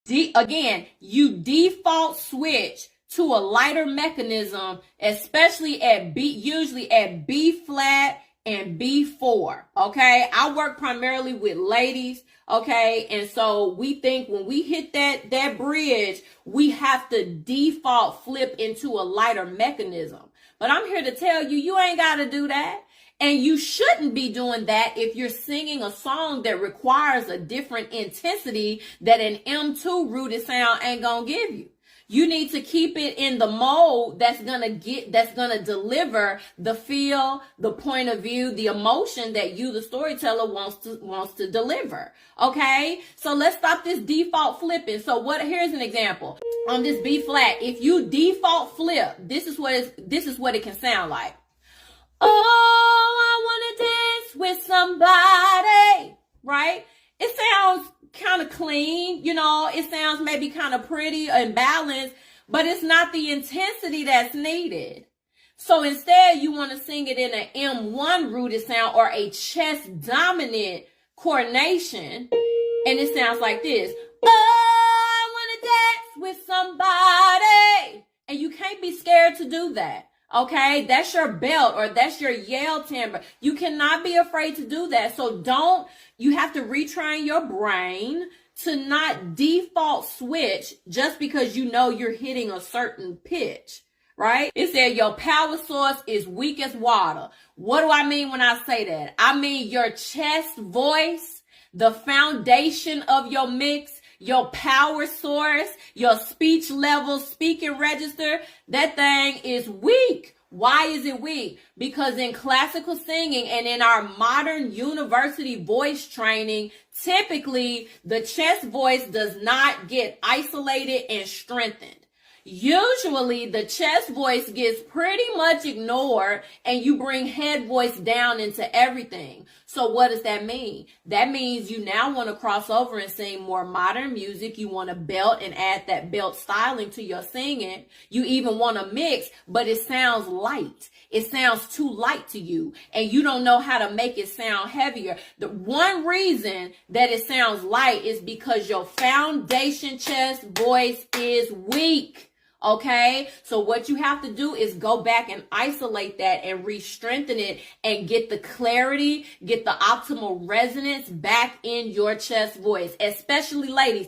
Again, you default switch to a lighter mechanism, especially at B, usually at B flat and B4. Okay, I work primarily with ladies. Okay, and so we think when we hit that bridge, we have to default flip into a lighter mechanism. But I'm here to tell you, you ain't got to do that. And you shouldn't be doing that if you're singing a song that requires a different intensity that an M2 rooted sound ain't gonna give you. You need to keep it in the mode that's gonna deliver the feel, the point of view, the emotion that you, the storyteller, wants to deliver. Okay? So let's stop this default flipping. So here's an example. On this B flat, if you default flip, this is what it can sound like. Oh, I wanna dance with somebody, right? It sounds kind of clean, it sounds maybe kind of pretty and balanced, but it's not the intensity that's needed. So instead, you want to sing it in an M1 rooted sound or a chest dominant coordination, and it sounds like this. Oh, I wanna dance with somebody. And you can't be scared to do that. Okay, that's your belt or that's your yell timbre. You cannot be afraid to do that. So you have to retrain your brain to not default switch just because you know you're hitting a certain pitch, right? It said your power source is weak as water. What do I mean when I say that? I mean your chest voice, the foundation of your mix, your power source, your speech level, speaking register, that thing is weak. Why is it weak? Because in classical singing and in our modern university voice training, typically the chest voice does not get isolated and strengthened. Usually the chest voice gets pretty much ignored and you bring head voice down into everything. So what does that mean? That means you now want to cross over and sing more modern music. You want to belt and add that belt styling to your singing. You even want to mix, but it sounds light. It sounds too light to you and you don't know how to make it sound heavier. The one reason that it sounds light is because your foundation chest voice is weak. Okay, so what you have to do is go back and isolate that and re-strengthen it and get the clarity, get the optimal resonance back in your chest voice, especially ladies.